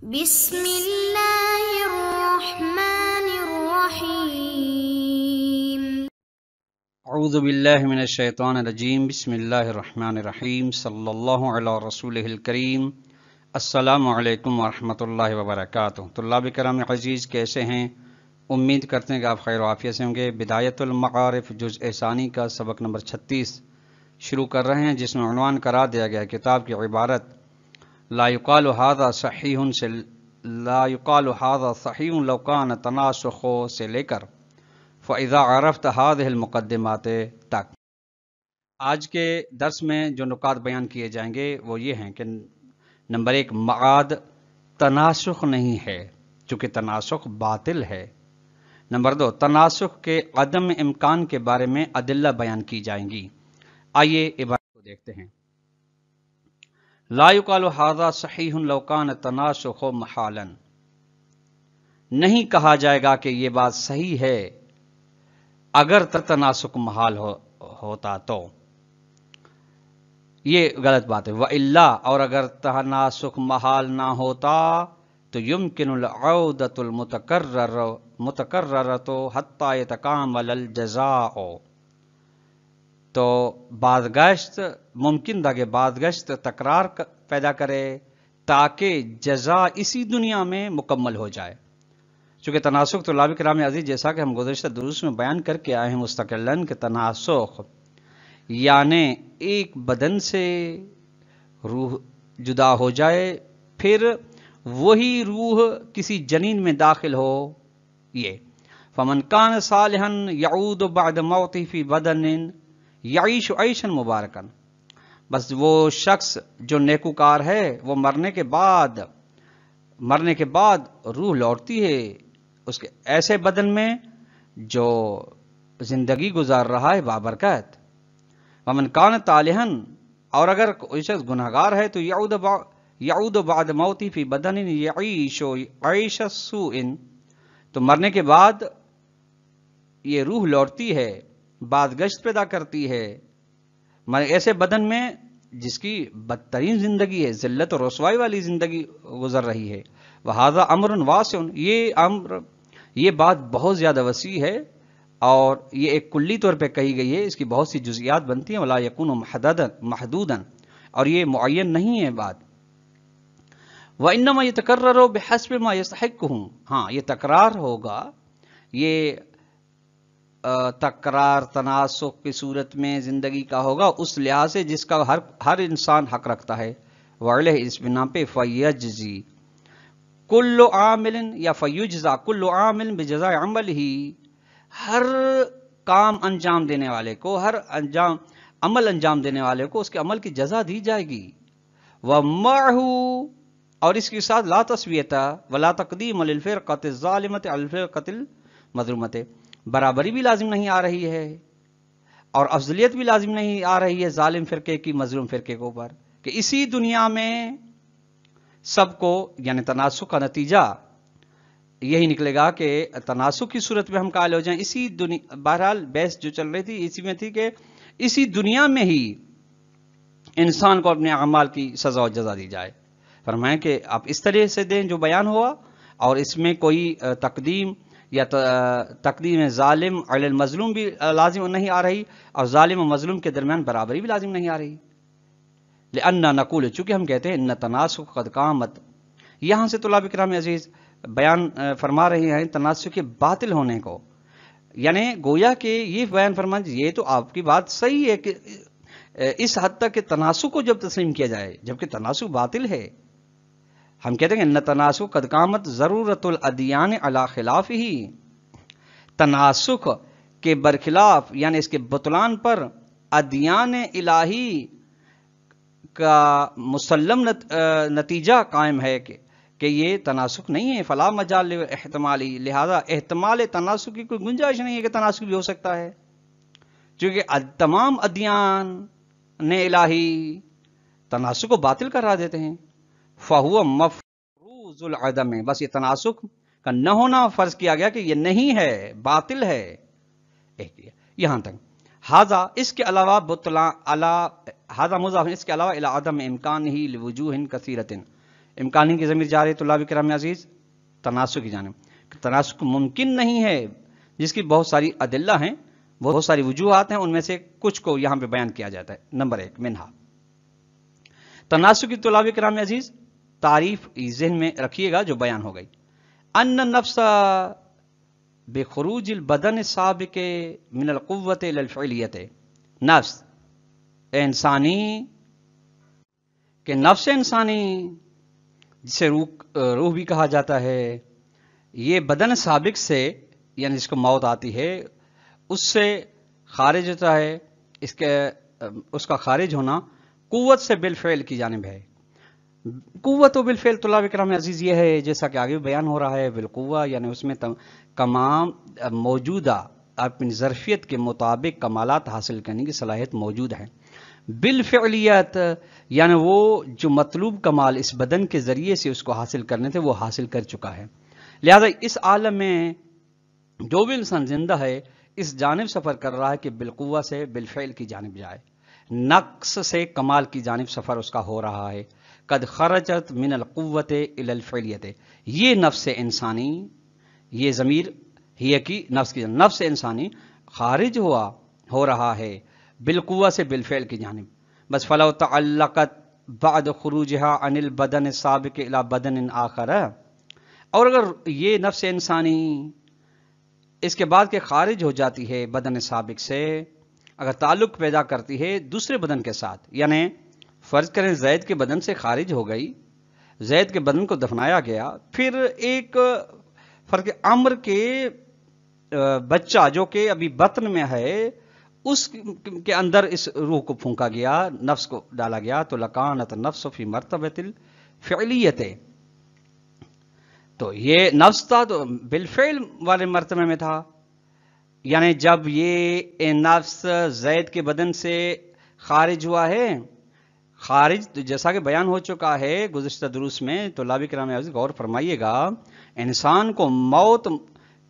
بسم اللہ الرحمن الرحیم۔ اعوذ باللہ من الشیطان الرجیم، بسم اللہ الرحمن الرحیم، صلی اللہ علی رسولہ الکریم۔ السلام علیکم ورحمۃ اللہ وبرکاتہ۔ طلاب کرام عزیز، کیسے ہیں؟ امید کرتے ہیں کہ آپ خیر و عافیت سے ہوں گے۔ بدایت المعارف جزء ثانی کا سبق نمبر 36 شروع کر رہے ہیں، جس میں عنوان قرار دیا گیا کتاب کی عبارت لا یقال ھذا صحیح سے لا یقال ھذا صحیح لو کان تناسخ سے لے کر فَإِذَا عَرَفْتَ هَذِهِ الْمُقَدِّمَاتِ تک۔ آج کے درس میں جو نکات بیان کیے جائیں گے وہ یہ ہیں کہ نمبر 1، معاد تناسخ نہیں ہے چونکہ تناسخ باطل ہے۔ نمبر 2، تناسخ کے عدم امکان کے بارے میں ادلہ بیان کی جائیں گی۔ آئیے عبارت کو دیکھتے ہیں۔ لا یقال ھذا صحیح لو کان تناسخ محالا، نہیں کہا جائے گا کہ یہ بات صحیح ہے اگر تناسخ محال ہوتا تو، یہ غلط بات ہے۔ وَإِلَّا، اور اگر تناسخ محال نہ ہوتا تو يمكن العودة المتكررة حتى يتكامل الجزاء، تو بازگشت ممکن تھا کہ بازگشت تکرار پیدا کرے تاکہ جزا اسی دنیا میں مکمل ہو جائے۔ چونکہ تناسخ، طلاب کرام عزیز، جیسا کہ ہم گزشتہ دروس میں بیان کر کے آئے ہیں مستقلاً کہ تناسخ یعنی ایک بدن سے روح جدا ہو جائے پھر وہی روح کسی جنین میں داخل ہو، یہ فمن کان صالحا یعود بعد موتہ فی بدن یعیش عیشا مبارکا، بس وہ شخص جو نیکوکار ہے وہ مرنے کے بعد روح لوٹتی ہے اس کے ایسے بدن میں جو زندگی گزار رہا ہے بابرکت۔ ومن کان طالحا، اور اگر کوئی شخص گناہگار ہے تو یعود بعد موتی فی بدن یعیش عیش سوء، تو مرنے کے بعد یہ روح لوٹتی ہے، بازگشت پیدا کرتی ہے ایسے بدن میں جس کی بدترین زندگی ہے، ذلت اور رسوائی والی زندگی گزر رہی ہے۔ وَهَذَا أَمْرٌ وَاسِعٌ، یہ بات بہت زیادہ وسیع ہے اور یہ ایک کلی طور پہ کہی گئی ہے، اس کی بہت سی جزئیات بنتی ہیں۔ وَلَا يَكُونُ مَحْدُودًا، اور یہ معین نہیں ہے بات۔ وَإِنَّمَا يَتَكَرَّرُ بِحَسْبِ مَا يَسْتَحِقُّهُ، ہاں یہ تکرار ہوگا، یہ تکرار تناسخ کی صورت میں زندگی کا ہوگا اس لحاظ سے جس کا ہر انسان حق رکھتا ہے۔ وَعَلَيْهِ، اس بنا پہ فَيَجْزِي كُلُّ عَامِلٍ یا فَيُجْزَى كُلُّ عَامِلٍ بِجَزَاءِ عَمَلِهِ، ہر کام انجام دینے والے کو، عمل انجام دینے والے کو اس کے عمل کی جزا دی جائے گی۔ وَمَعْهُ، اور اس کے ساتھ لا تسویۃ ولا تقدیم للفرقۃ الظالمۃ علی الفرقۃ المظلومۃ، برابری بھی لازم نہیں آ رہی ہے اور افضلیت بھی لازم نہیں آ رہی ہے ظالم فرقے کی مظلوم فرقے کے اوپر، کہ اسی دنیا میں سب کو، یعنی تناسخ کا نتیجہ یہی نکلے گا کہ تناسخ کی صورت میں ہم قائل ہو جائیں اسی دنیا۔ بہرحال بحث جو چل رہی تھی اسی میں تھی کہ اسی دنیا میں ہی انسان کو اپنے اعمال کی سزا و جزا دی جائے۔ فرمائیں کہ آپ اس طرح سے دیں جو بیان ہوا، اور اس میں کوئی تقدیم یا تقدیم ظالم علی المظلوم بھی لازم نہیں آ رہی اور ظالم و مظلوم کے درمیان برابری بھی لازم نہیں آ رہی۔ لأننا نقول، چونکہ ہم کہتے ہیں ان تناسخ قد قامت، یہاں سے طلاب کرام عزیز بیان فرما رہے ہیں تناسخ کے باطل ہونے کو، یعنی گویا کہ یہ بیان فرمائیں یہ تو آپ کی بات صحیح ہے کہ اس حد تک کہ تناسخ کو جب تسلیم کیا جائے جبکہ تناسخ باطل ہے۔ ہم کہتے ہیں ان تناسخ قد قامت ضرورت الادیان علی خلافہ، تناسخ کے برخلاف یعنی اس کے بطلان پر ادیان الہی کا مسلم نتیجہ قائم ہے کہ یہ تناسخ نہیں ہے۔ فلا مجال احتمالی، لہذا احتمال تناسخ کی کوئی گنجائش نہیں ہے کہ تناسخ بھی ہو سکتا ہے، چونکہ تمام ادیان الہی تناسخ کو باطل کرا دیتے ہیں۔ فَهُوَ مَفْرُوزُ الْعَدَمِ، بس یہ تناسخ کا نہ ہونا فرض کیا گیا کہ یہ نہیں ہے، باطل ہے۔ یہاں تک ھذا، اس کے علاوہ ھذا مضاف، اس کے علاوہ الی عدم امکان ہی لوجوہ کثیرۃ، امکانی کی ضمیر جا رہی ہے طلاب کرام عزیز تناسخ کی جانب. تناسخ ممکن نہیں ہے جس کی بہت ساری ادلہ ہیں، بہت ساری وجوہات ہیں، ان میں سے کچھ کو یہاں پہ بیان کیا جاتا ہے. نمبر 1 منہا تناسخ کی طلاب کرام عزیز تعریف ذہن میں رکھیے گا جو بیان ہو گئی. ان النفس بخروج البدن السابق من القوت الى الفعلیت، نفس انسانی کہ نفس انسانی جسے روح بھی کہا جاتا ہے، یہ بدن سابق سے یعنی جس کو موت آتی ہے اس سے خارج ہوتا ہے. اس کا خارج ہونا قوت سے بالفعل کی جانب ہے. قوت و بالفعل طلاب کرام عزیز یہ ہے جیسا کہ آگے بیان ہو رہا ہے، بالقوہ یعنی اس میں تمام موجودہ اپنی ظرفیت کے مطابق کمالات حاصل کرنے کی صلاحیت موجود ہے. بالفعلیت یعنی وہ جو مطلوب کمال اس بدن کے ذریعے سے اس کو حاصل کرنے تھے وہ حاصل کر چکا ہے. لہذا اس عالم میں جو بھی انسان زندہ ہے اس جانب سفر کر رہا ہے کہ بالقوہ سے بالفعل کی جانب جائے، نقص سے کمال کی جانب سفر اس کا ہو رہا ہے. قد خرجت من القوت الى الفعلیت، یہ نفس انسانی، یہ ضمیر ہی کی نفس کی نفس انسانی خارج ہو رہا ہے بالقوہ سے بالفعل کی جانب. بس فلو تعلقت بعد خروجها عن البدن السابق الى بدن آخر، اور اگر یہ نفس انسانی اس کے بعد کے خارج ہو جاتی ہے بدن سابق سے، اگر تعلق پیدا کرتی ہے دوسرے بدن کے ساتھ، یعنی فرض کریں زید کے بدن سے خارج ہو گئی، زید کے بدن کو دفنایا گیا، پھر ایک فرق عمر کے بچہ جو کہ ابھی بطن میں ہے اس کے اندر اس روح کو پھونکا گیا، نفس کو ڈالا گیا، تو لکانت النفس فی مرتبۃ الفعلیت، تو یہ نفس تھا تو بالفعل والے مرتبے میں تھا. یعنی جب یہ نفس زید کے بدن سے خارج ہوا ہے، خارج تو جیسا کہ بیان ہو چکا ہے گزشتہ دروس میں، تو طلاب کرام عزیز غور فرمائیے گا انسان کو موت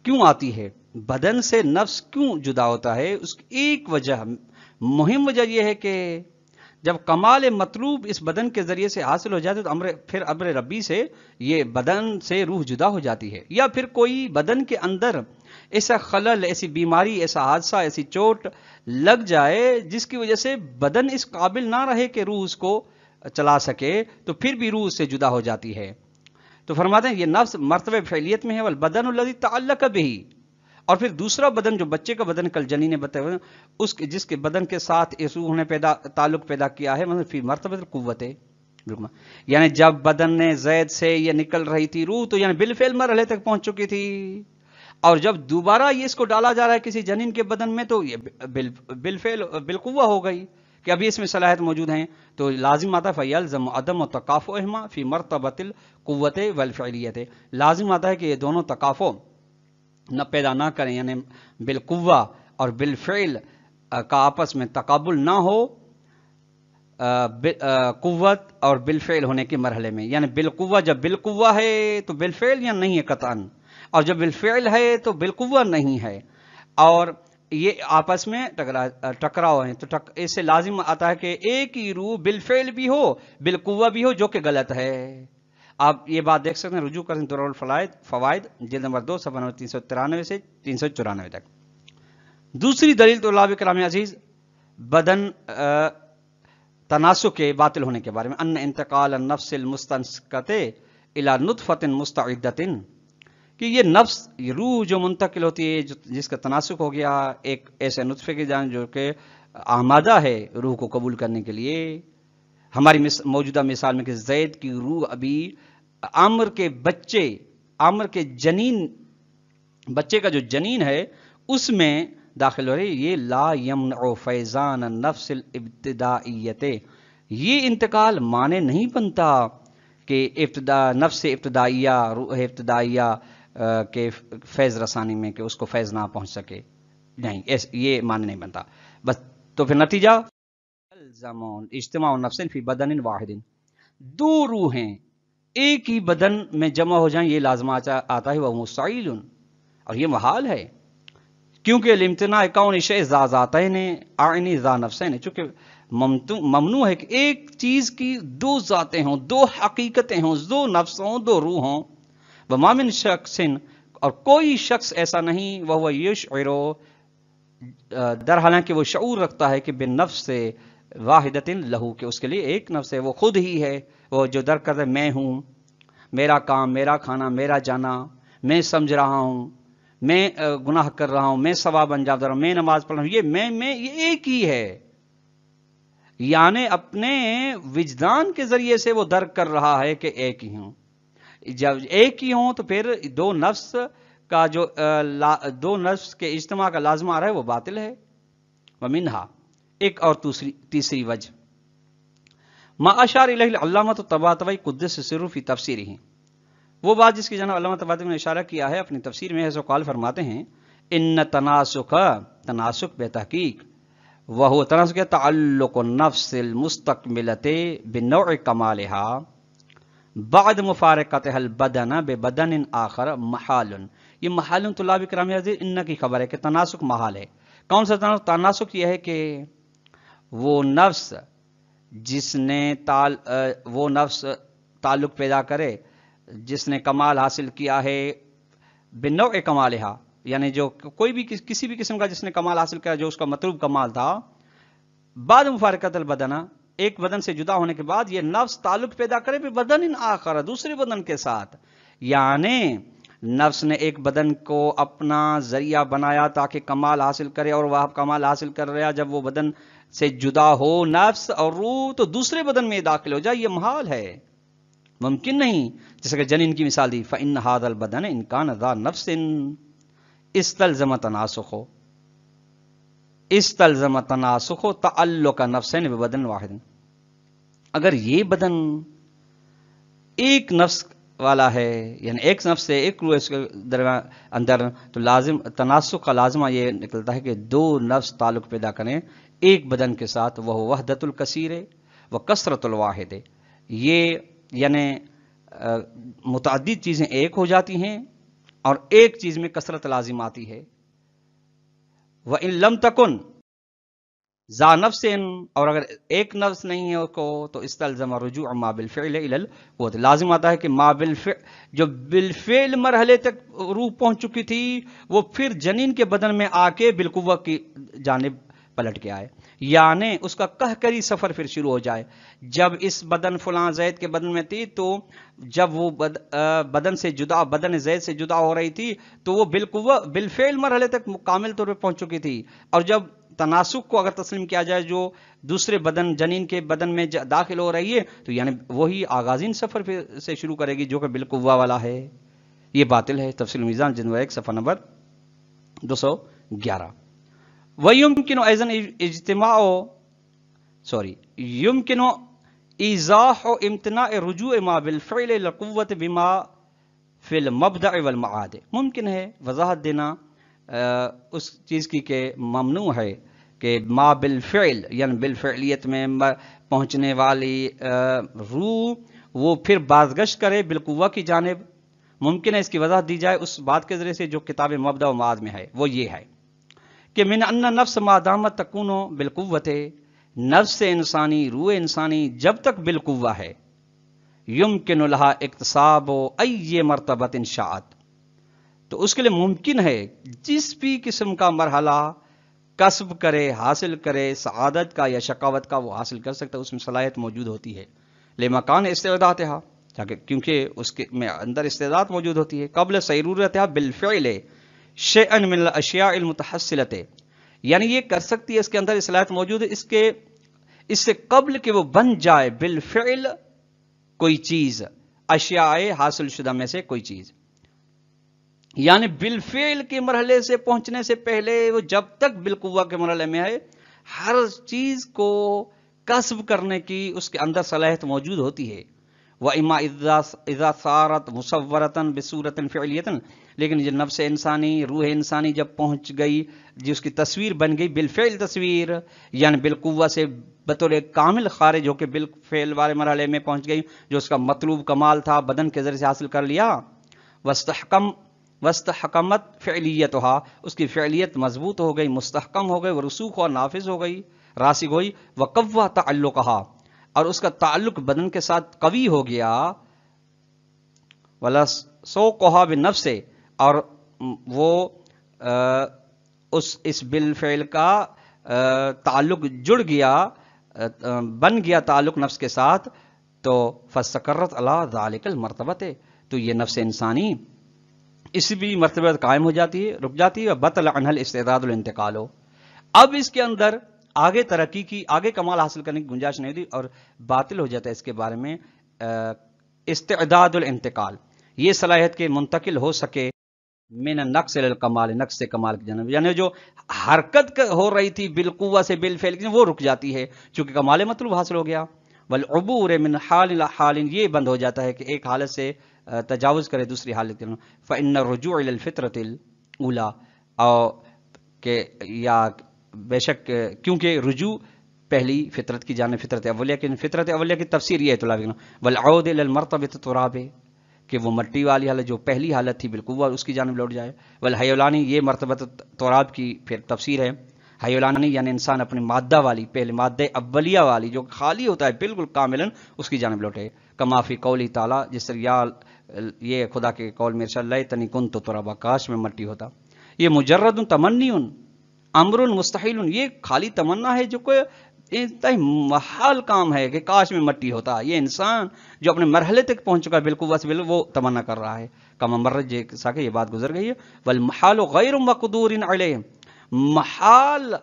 کیوں آتی ہے، بدن سے نفس کیوں جدا ہوتا ہے، اس کی ایک وجہ مہم وجہ یہ ہے کہ جب کمال مطلوب اس بدن کے ذریعے سے حاصل ہو جاتے تو پھر امر ربی سے یہ بدن سے روح جدا ہو جاتی ہے، یا پھر کوئی بدن کے اندر ایسا خلل، ایسی بیماری، ایسا حادثہ، ایسی چوٹ لگ جائے جس کی وجہ سے بدن اس قابل نہ رہے کہ روح اس کو چلا سکے، تو پھر بھی روح اس سے جدا ہو جاتی ہے. تو فرماتے ہیں یہ نفس مرتبہ فعلیت میں ہے، والبدن الذی تعلق بہ، اور پھر دوسرا بدن جو بچے کا بدن کل جنین نے بتایا اس جس کے بدن کے ساتھ اس روح نے تعلق پیدا کیا ہے، مثلا فی مرتبہ القوت، یعنی جب بدن نے زید سے یہ نکل رہی تھی روح تو یعنی بالفعل مرحلے تک پہنچ چکی تھی، اور جب دوبارہ یہ اس کو ڈالا جا رہا ہے کسی جنین کے بدن میں تو یہ بالفعل بالقوہ ہو گئی کہ ابھی اس میں صلاحیت موجود ہیں. تو لازم آتا ہے فیلزم عدم تکافؤہما فی مرتبۃ القوت والفعلیت، لازم آتا ہے کہ یہ دونوں تکافؤ نہ پیدا نہ کریں، یعنی بالقوہ اور بالفعل کا آپس میں تقابل نہ ہو قوت اور بالفعل ہونے کے مرحلے میں. یعنی بالقوہ جب بالقوہ ہے تو بالفعل یا نہیں ہے قطعاً، اور جب بالفعل ہے تو بالقوہ نہیں ہے، اور یہ آپس میں ٹکراؤ ہیں. تو اس سے لازم آتا ہے کہ ایک ہی روح بالفعل بھی ہو بالقوہ بھی ہو، جو کہ غلط ہے. آپ یہ بات دیکھ سکتے ہیں، رجوع کریں درر الفوائد جلد نمبر 2 صفحہ نمبر 393 سے 394 تک. دوسری دلیل طلاب کرام عزیز بدن تناسخ کے باطل ہونے کے بارے میں، ان انتقال النفس المستنسکۃ الی نطفۃ مستعدۃ، کہ یہ نفس یہ روح جو منتقل ہوتی ہے جس کا تناسخ ہو گیا ایک ایسے نطفے کی جانب جو کہ آمادہ ہے روح کو قبول کرنے کے لیے. ہماری موجودہ مثال میں کہ زید کی روح ابھی عمر کے جنین بچے کا جو جنین ہے اس میں داخل ہو رہی، یہ لا یمنع فیضان النفس الابتدائیت، یہ انتقال معنی نہیں بنتا کہ نفس ابتدائیہ روح ابتدائیہ کے فیض رسانی میں کہ اس کو فیض نہ پہنچ سکے، نہیں یہ معنی نہیں بنتا. بس تو پھر نتیجہ اجتماع النفس فی بدن واحد، دو روحیں ایک ہی بدن میں جمع ہو جائیں یہ لازم آتا ہے، وہ مستحیل، اور یہ محال ہے، کیونکہ الامتناع کون شیء ذا ذاتین اعنی ذا نفسین، چونکہ ممنوع ہے کہ ایک چیز کی دو ذاتیں ہوں، دو حقیقتیں ہوں، دو نفس ہوں، دو روح ہوں. وما من شخص، اور کوئی شخص ایسا نہیں، وہ یشعر، در حالانکہ وہ شعور رکھتا ہے کہ بالنفس سے واحدۃ لہو، کہ اس کے لیے ایک نفس ہے، وہ خود ہی ہے، وہ جو در کرتا ہے میں ہوں، میرا کام، میرا کھانا، میرا جانا، میں سمجھ رہا ہوں، میں گناہ کر رہا ہوں، میں ثواب انجام دے رہا ہوں، میں نماز پڑھ رہا ہوں، یہ میں یہ ایک ہی ہے. یعنی اپنے وجدان کے ذریعے سے وہ درک کر رہا ہے کہ ایک ہی ہوں. جب ایک ہی ہوں تو پھر دو نفس کا جو دو نفس کے اجتماع کا لازمہ آ رہا ہے وہ باطل ہے. ومنہا، ایک اور تیسری وجہ، ما اشار الیہ علامۃ الطباطبائی قدس سرہ فی تفسیرہ، وہ بات جس کی جناب علامہ طباطبائی نے اشارہ کیا ہے اپنی تفسیر میں، ہے قال فرماتے ہیں ان تناسک بے تحقیق، وہ تناسک تعلق النفس المستقملۃ بنوع کمالها بعد مفارقتها البدن ببدن آخر محال. یہ محال طلاب کرام عزیز ان کی خبر ہے کہ تناسک محال ہے. کون سا تناسک؟ تناسک یہ ہے کہ وہ نفس جس نے وہ نفس تعلق پیدا کرے، جس نے کمال حاصل کیا ہے، بنوع کمالها، یعنی جو کوئی بھی کسی بھی قسم کا جس نے کمال حاصل کیا جو اس کا مطلوب کمال تھا، بعد مفارقت البدن، ایک بدن سے جدا ہونے کے بعد یہ نفس تعلق پیدا کرے بھی بدن آخر، دوسرے بدن کے ساتھ. یعنی نفس نے ایک بدن کو اپنا ذریعہ بنایا تاکہ کمال حاصل کرے، اور وہ کمال حاصل کر رہا جب وہ بدن سے جدا ہو نفس اور روح تو دوسرے بدن میں داخل ہو جائے. یہ محال ہے، ممکن نہیں. جیسے کہ جنین کی مثال دی، فإن هذا البدن إن كان ذا نفس استلزم تناسخ تعلق نفسین ببدن واحد. اگر یہ بدن ایک نفس والا ہے، یعنی ایک نفس سے ایک روح اس کے درمیان اندر، تو لازم تناسخ کا لازمہ یہ نکلتا ہے کہ دو نفس تعلق پیدا کریں ایک بدن کے ساتھ، وہ وحدت الکثیر و کثرت الواحد. یہ یعنی متعدد چیزیں ایک ہو جاتی ہیں اور ایک چیز میں کثرت لازم آتی ہے. وَإِن لَمْ تَكُنْ ذا نفس، اور اگر ایک نفس نہیں ہے اس کو تو استلزم رجوع ما بالفعل الى القوت، لازم آتا ہے کہ ما بالفعل، جو بالفعل مرحلے تک روح پہنچ چکی تھی وہ پھر جنین کے بدن میں آ کے بالقوہ کی جانب پلٹ کے آئے. یعنی اس کا قہقری سفر پھر شروع ہو جائے. جب اس بدن فلاں زید کے بدن میں تھی تو جب وہ بدن سے جدا، بدن زید سے جدا ہو رہی تھی تو وہ بالقوہ بالفعل مرحلے تک کامل طور پہ پہنچ چکی تھی. اور جب تناسخ کو اگر تسلیم کیا جائے جو دوسرے بدن جنین کے بدن میں داخل ہو رہی ہے تو یعنی وہی آغازین سفر پھر سے شروع کرے گی جو کہ بالقوہ والا ہے. یہ باطل ہے. تفصیل میزان جلد 1 صفحہ نمبر 211. وَيُمْكِنُ أَيْضًا اجتماع يمكن ایضاح امتناع رجوع ما بالفعل لقوت بما فی المبدأ والمعاد. ممکن ہے وضاحت دینا اس چیز کی کہ ممنوع ہے کہ ما بالفعل یعنی بالفعلیت میں پہنچنے والی روح وہ پھر بازگشت کرے بالقوہ کی جانب. ممکن ہے اس کی وضاحت دی جائے اس بات کے ذریعے سے جو کتاب مبدأ و معاد میں ہے، وہ یہ ہے کہ من ان نفس ما دامت تکون بالقوت، نفس انسانی، روح انسانی جب تک بالقوہ ہے، یمکن لها اکتساب ای مرتبۃ شاءت، تو اس کے لیے ممکن ہے جس بھی قسم کا مرحلہ کسب کرے، حاصل کرے، سعادت کا یا شقاوت کا وہ حاصل کر سکتا ہے، اس میں صلاحیت موجود ہوتی ہے. لمکان استعدادها، کیونکہ اس کے میں اندر استعداد موجود ہوتی ہے. قبل سیرورتها بالفعل شیئا من الاشیاء المتحصلۃ، یعنی یہ کر سکتی ہے، اس کے اندر صلاحیت موجود ہے اس سے قبل کہ وہ بن جائے بالفعل کوئی چیز، اشیاء حاصل شدہ میں سے کوئی چیز. یعنی بالفعل کے مرحلے سے پہنچنے سے پہلے وہ جب تک بالقوہ کے مرحلے میں ہے ہر چیز کو کسب کرنے کی اس کے اندر صلاحیت موجود ہوتی ہے. وَإِمَّا إِذَا صَارَتْ مُصَوَّرَةً بِصُورَةٍ فِعْلِيَّةٍ، لیکن یہ نفس انسانی، روح انسانی جب پہنچ گئی، جس کی تصویر بن گئی بالفعل تصویر، یعنی بالقوہ سے بطور کامل خارج ہو کے بالفعل والے مرحلے میں پہنچ گئی، جو اس کا مطلوب کمال تھا بدن کے ذریعے سے حاصل کر لیا. واستحکمت فعلیتها، اس کی فعلیت مضبوط ہو گئی، مستحکم ہو گئی، ورسوخ اور نافذ ہو گئی. راسخ ہوئی، وقوّا تعلقہا، اور اس کا تعلق بدن کے ساتھ قوی ہو گیا، وَلَسَوْقُهَا بِالنَّفْسِ، اور وہ اس بالفعل کا تعلق جڑ گیا، بن گیا تعلق نفس کے ساتھ، تو فَاسْتَقَرَّتْ عَلَىٰ ذَلِكَ الْمَرْتَبَةِ، تو یہ نفس انسانی اس بھی مرتبہ قائم ہو جاتی ہے، رک جاتی ہے، بطل عنہ الاستعداد الانتقال ہو، اب اس کے اندر آگے ترقی کی، آگے کمال حاصل کرنے کی گنجائش نہیں ہوتی، اور باطل ہو جاتا ہے اس کے بارے میں استعداد الانتقال، یہ صلاحیت کے منتقل ہو سکے من النقص الى الکمال، نقص سے کمال کی جانب، یعنی جو حرکت ہو رہی تھی بالقوہ سے بالفعل وہ رک جاتی ہے چونکہ کمال مطلوب حاصل ہو گیا، والعبور من حال الى حال، یہ بند ہو جاتا ہے کہ ایک حالت سے تجاوز کرے دوسری حالت کے، فإن الرجوع الى الفطرة الاولى، اور کہ یا بے شک کیونکہ رجوع پہلی فطرت کی جانب، فطرت اولیہ کی، فطرت اولیہ کی تفسیر یہ ہے طلاب، والعود الى المرتبة التراب، کہ وہ مٹی والی حالت جو پہلی حالت تھی بالقوہ اس کی جانب لوٹ جائے، والحیولانی، یہ مرتبہ تراب کی پھر تفسیر ہے، حیولانی یعنی انسان اپنی مادہ والی، پہلے مادہ اولیہ والی جو خالی ہوتا ہے بالکل کاملاً، اس کی جانب لوٹے، کما فی قولی تعالیٰ، جس طرح یہ خدا کے قول میں ارشاد، لیتنی کنت ترابا، کاش میں مٹی ہوتا، یہ مجرد تمنی امر مستحیل، یہ خالی تمنا ہے جو کوئی انتہائی محال کام ہے کہ کاش میں مٹی ہوتا، یہ انسان جو اپنے مرحلے تک پہنچ چکا ہے بالقوہ سے بالکل وہ تمنا کر رہا ہے، کما مرت جیسا کہ یہ بات گزر گئی ہے، والمحال غیر مقدور علیہ، محال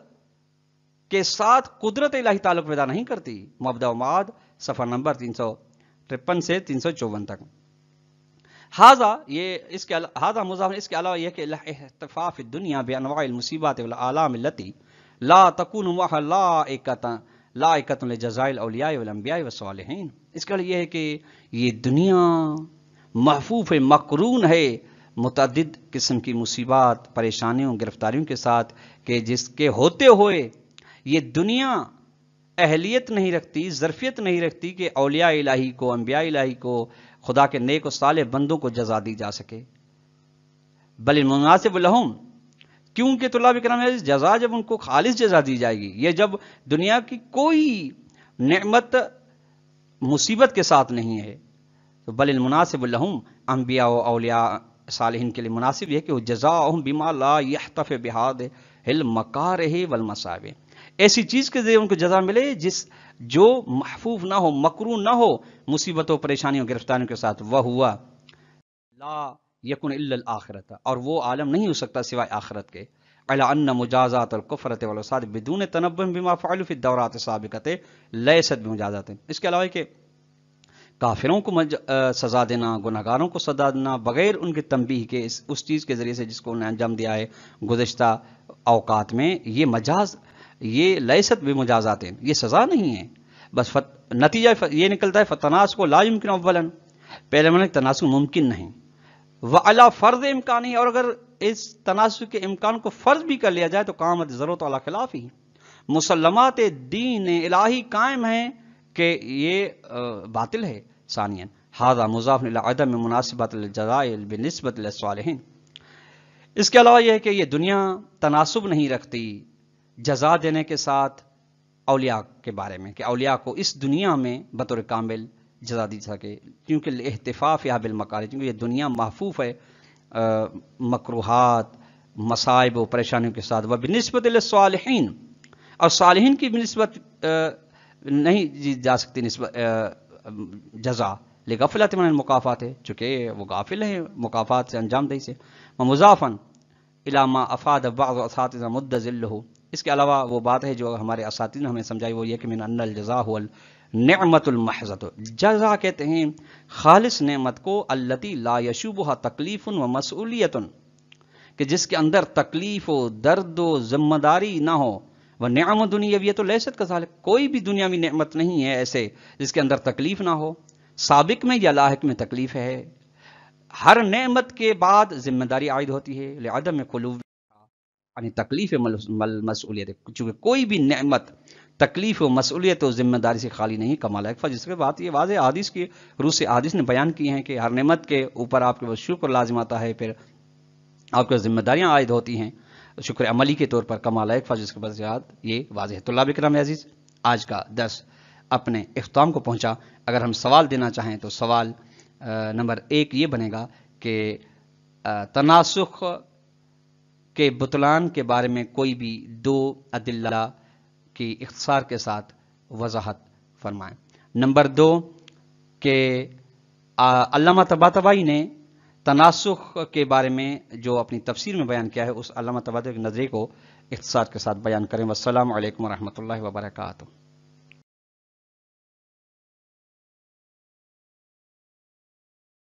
کے ساتھ قدرت الہی تعلق پیدا نہیں کرتی، مبدا و معاد صفحہ نمبر 353 سے 354 تک، ہذا یہ اس کے ہذا مضاف، اس کے علاوہ یہ کہ احتفاف الدنیا بانواع المصیبات والآلام التي لا تکون معها لائقۃ لجزاء الاولیاء والانبیاء والصالحین، اس کا یہ ہے کہ یہ دنیا محفوف مقرون ہے متعدد قسم کی مصیبات، پریشانیوں، گرفتاریوں کے ساتھ، کہ جس کے ہوتے ہوئے یہ دنیا اہلیت نہیں رکھتی، ظرفیت نہیں رکھتی کہ اولیاء الہی کو، انبیاء الہی کو، خدا کے نیک و صالح بندوں کو جزا دی جا سکے، بل المناسب لہم، کیونکہ طلاب کرام جزا جب ان کو خالص جزا دی جائے گی، یہ جب دنیا کی کوئی نعمت مصیبت کے ساتھ نہیں ہے، تو بل المناسب لہم، انبیاء و اولیاء صالحین کے لیے مناسب یہ کہ وہ جزاؤہم بما لا یحتف بہذہ المکارہ والمصائب، ایسی چیز کے ذریعے ان کو جزا ملے جو محفوظ نہ ہو، مکرون نہ ہو مصیبتوں، پریشانیوں، گرفتاریوں کے ساتھ، وہوا لا یکن الا الاخرۃ، اور وہ عالم نہیں ہو سکتا سوائے آخرت کے، الا ان مجازات الکفرۃ والفساد بدون تنبہ بما فعلوا فی الدورات السابقۃ لیست بمجازات، اس کے علاوہ کہ کافروں کو سزا دینا، گناہگاروں کو سزا دینا بغیر ان کے تنبیہ کے، اس چیز کے ذریعے سے جس کو انہوں نے انجام دیا ہے گزشتہ اوقات میں، یہ مجاز، یہ لیست بمجازات، یہ سزا نہیں ہے، بس نتیجہ یہ نکلتا ہے فتناس کو لا یمکن اولا، پہلے میں تناسب ممکن نہیں، وعلی فرض امکانی، اور اگر اس تناسب کے امکان کو فرض بھی کر لیا جائے تو قامت ضرورت علی خلاف ہی، مسلمات دین الہی قائم ہیں کہ یہ باطل ہے، ثانیاً ھذا مضاف الی عدم مناسبت الجزاء بالنسبۃ للصالحین، اس کے علاوہ یہ ہے کہ یہ دنیا تناسب نہیں رکھتی جزا دینے کے ساتھ اولیاء کے بارے میں، کہ اولیاء کو اس دنیا میں بطور کامل جزا دی سکے، کیونکہ احتفاف یا بالمکارہ، کیونکہ یہ دنیا محفوف ہے مکروہات، مصائب و پریشانیوں کے ساتھ، وبالنسبۃ للصالحین، اور صالحین کی بنسبت نہیں دی جا سکتی نسبت جزا، لغفلت من المکافات، چونکہ وہ غافل ہیں مکافات سے، انجام دہی سے، ومضافاً الی ما افاد بعض اساتذہ مد ذلہ، اس کے علاوہ وہ بات ہے جو ہمارے اساتذہ نے ہمیں سمجھائی، وہ یہ کہ من ان الجزاء هو النعمت المحضۃ، جزا کہتے ہیں خالص نعمت کو، التی لا یشوبها تکلیف و مسئولیت، کہ جس کے اندر تکلیف و درد و ذمہ داری نہ ہو، وہ نعم دنیاویۃ لیست کذالک، کوئی بھی دنیاوی نعمت نہیں ہے ایسے جس کے اندر تکلیف نہ ہو، سابق میں یا لاحق میں تکلیف ہے، ہر نعمت کے بعد ذمہ داری عائد ہوتی ہے، لعدم خلو یعنی تکلیف مسئولیت، چونکہ کوئی بھی نعمت تکلیف و مسئولیت و ذمہ داری سے خالی نہیں، کمال اکفا، جس کے بات یہ واضح حدیث کی روح سے حدیث نے بیان کی ہیں کہ ہر نعمت کے اوپر آپ کے شکر لازم آتا ہے، پھر آپ کو ذمہ داریاں عائد ہوتی ہیں، شکر عملی کے طور پر کمال ایک فضل کے بذات یہ واضح ہے۔ طلاب کرام عزیز، آج کا درس اپنے اختتام کو پہنچا۔ اگر ہم سوال دینا چاہیں تو سوال نمبر 1 یہ بنے گا کہ تناسخ کے بطلان کے بارے میں کوئی بھی 2 ادلہ کی اختصار کے ساتھ وضاحت فرمائیں۔ نمبر 2 کہ علامہ طباطبائی نے تناسخ کے بارے میں جو اپنی تفسیر میں بیان کیا ہے اس علامہ طباطبائی کے نظریے کو اختصار کے ساتھ بیان کریں۔ والسلام علیکم ورحمۃ اللہ وبرکاتہ۔